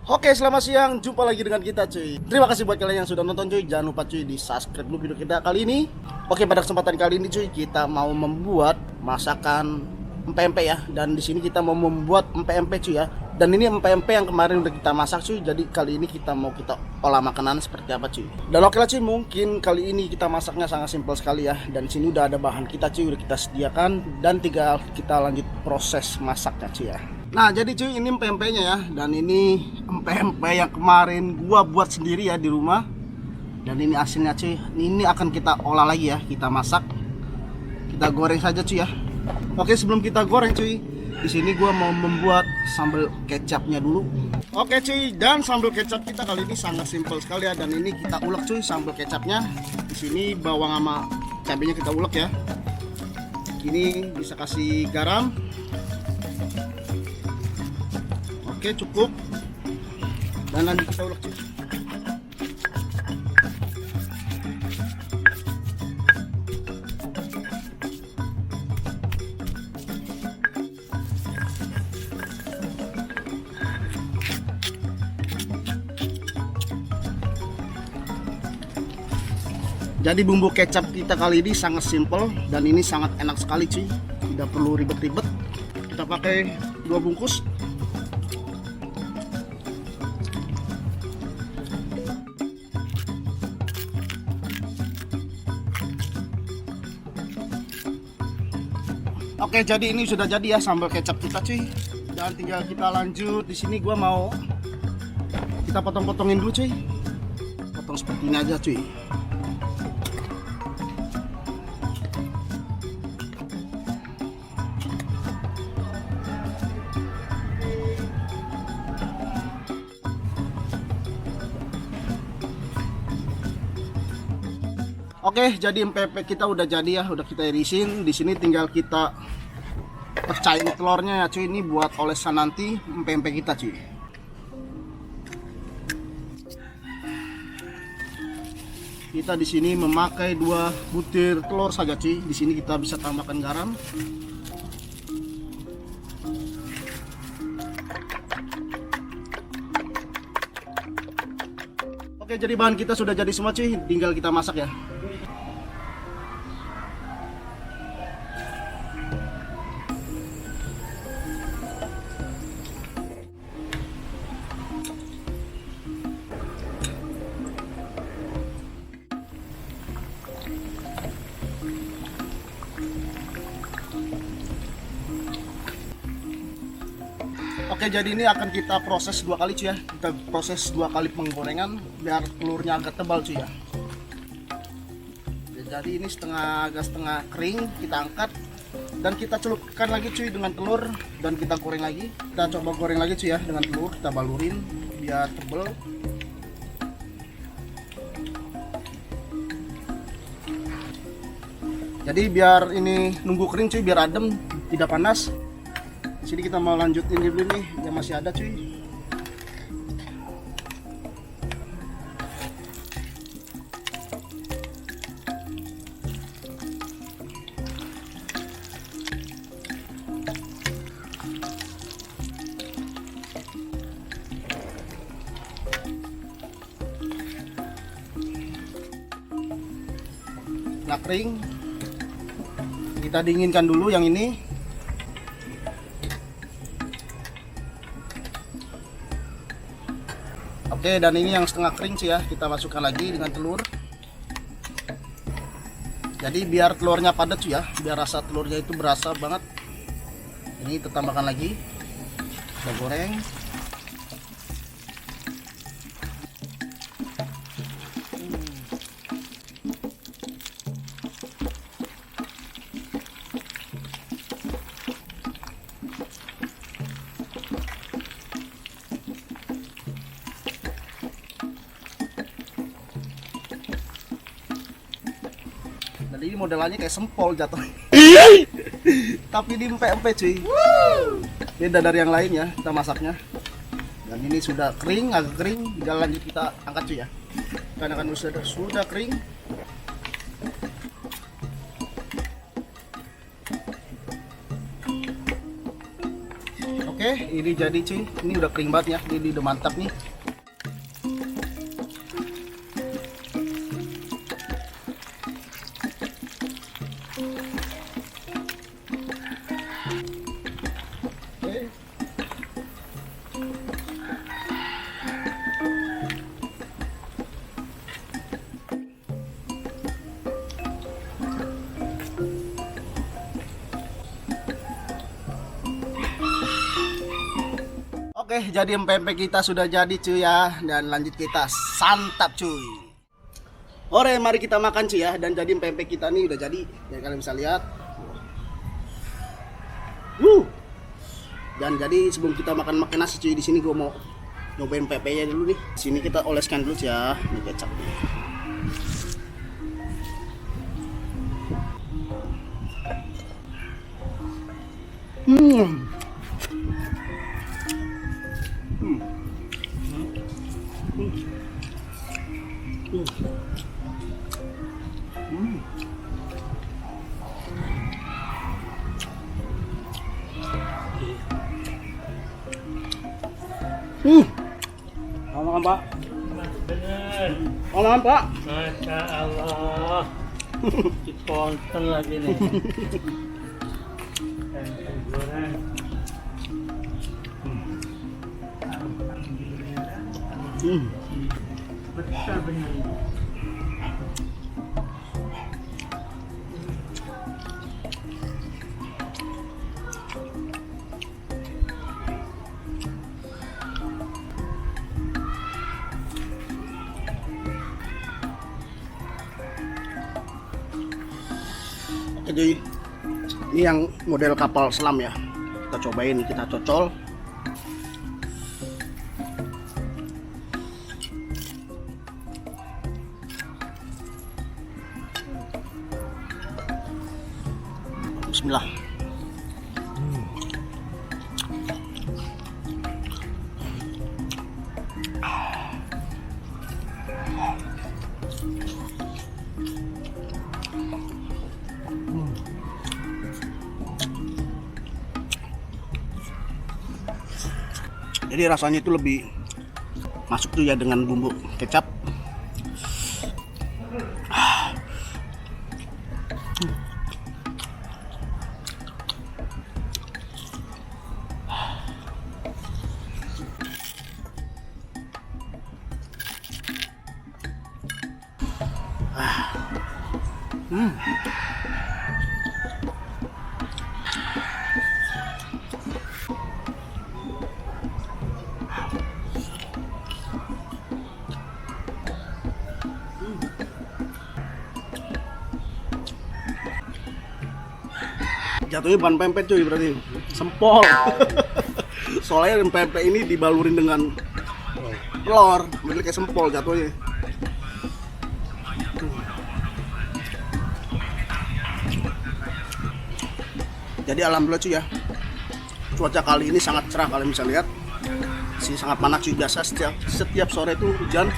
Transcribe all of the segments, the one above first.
Oke, selamat siang. Jumpa lagi dengan kita, cuy. Terima kasih buat kalian yang sudah nonton, cuy. Jangan lupa, cuy, di subscribe dulu video kita kali ini. Oke, pada kesempatan kali ini, cuy, kita mau membuat masakan empek-empek ya. Dan di sini kita mau membuat empek-empek, cuy ya. Dan ini empek-empek yang kemarin udah kita masak, cuy. Jadi kali ini kita mau olah makanan seperti apa, cuy. Dan oke lah, cuy, mungkin kali ini kita masaknya sangat simpel sekali ya. Dan di sini udah ada bahan kita, cuy, udah kita sediakan. Dan tinggal kita lanjut proses masaknya, cuy ya. Nah, jadi cuy, ini empek-empeknya ya. Dan ini empek-empek yang kemarin gua buat sendiri ya di rumah. Dan ini hasilnya, cuy. Ini akan kita olah lagi ya, kita masak. Kita goreng saja, cuy ya. Oke, sebelum kita goreng, cuy, di sini gua mau membuat sambal kecapnya dulu. Oke, cuy, dan sambal kecap kita kali ini sangat simpel sekali ya. Dan ini kita ulek, cuy, sambal kecapnya. Di sini bawang sama cabenya kita ulek ya. Ini bisa kasih garam. Oke, cukup. Dan nanti kita ulek, cuy. Jadi bumbu kecap kita kali ini sangat simple dan ini sangat enak sekali, cuy. Tidak perlu ribet-ribet. Kita pakai 2 bungkus. Oke, jadi ini sudah jadi ya sambal kecap kita, cuy. Dan tinggal kita lanjut. Di sini gua mau kita potong-potongin dulu, cuy. Potong seperti ini aja, cuy. Oke, jadi empek-empek kita udah jadi ya, udah kita irisin. Di sini tinggal kita pecahin telurnya ya, cuy. Ini buat olesan nanti empek-empek kita, cuy. Kita di sini memakai 2 butir telur saja, cuy. Di sini kita bisa tambahkan garam. Oke, jadi bahan kita sudah jadi semua, cuy. Tinggal kita masak ya. Oke, jadi ini akan kita proses 2 kali, cuy ya. Kita proses 2 kali penggorengan biar telurnya agak tebal, cuy ya. Jadi ini agak setengah kering, kita angkat dan kita celupkan lagi, cuy, dengan telur dan kita goreng lagi. Kita coba goreng lagi, cuy ya, dengan telur kita balurin biar tebal. Jadi biar ini nunggu kering, cuy, biar adem, tidak panas. Sini kita mau lanjutin dulu nih yang masih ada, cuy. Nah, kering. Kita dinginkan dulu yang ini. Oke, dan ini yang setengah kering, sih ya, kita masukkan lagi dengan telur. Jadi biar telurnya padat, cuy ya, biar rasa telurnya itu berasa banget. Ini kita tambahkan lagi, kita goreng. Jadi ini modelannya kayak sempol jatuh. Tapi ini empek-empek, cuy. Beda dari yang lain ya kita masaknya. Dan ini sudah kering, agak kering. Tinggal lanjut kita angkat, cuy ya. Karena kan sudah kering. Oke, Oke, ini jadi cuy. Ini udah kering banget ya. Ini udah mantap nih. Oke, jadi empek kita sudah jadi cuy ya. Dan lanjut kita santap cuy. Oke, mari kita makan cuy ya. Dan jadi empek kita nih udah jadi. Ya kalian bisa lihat. Dan jadi sebelum kita makan nasi cuy, di sini gue mau nyobain pempeknya dulu nih. Sini kita oleskan dulu ya. Ini kecap nih. Mau makan Pak? Bener. Mau makan Pak? Masya Allah. Diponton lagi nih. Dan hiburan. Besar bener. Jadi ini yang model kapal selam ya. Kita cobain, kita cocol. Bismillah. Jadi rasanya itu lebih masuk tuh ya dengan bumbu kecap. Jatuhnya bukan pempek cuy, berarti sempol. Soalnya pempek ini dibalurin dengan telur, jadi kayak sempol jatuhnya. Jadi alhamdulillah cuy ya, cuaca kali ini sangat cerah, kalian bisa lihat. Sangat panas cuy, biasa setiap sore itu hujan.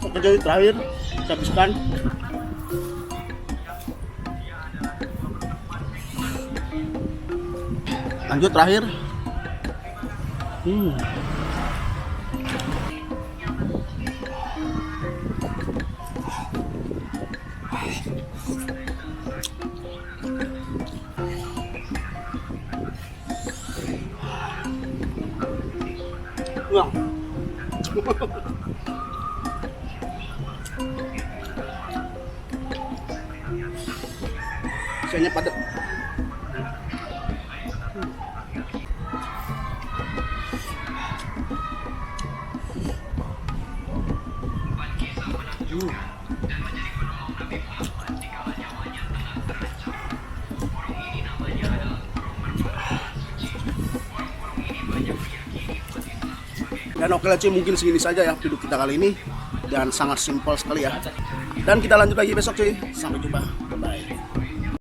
Oke, jadi terakhir saya habiskan. Lanjut terakhir. Wah. Isinya padat. Dan oke lah cuy, mungkin segini saja ya video kita kali ini, dan sangat simpel sekali ya. Dan kita lanjut lagi besok cuy, sampai jumpa.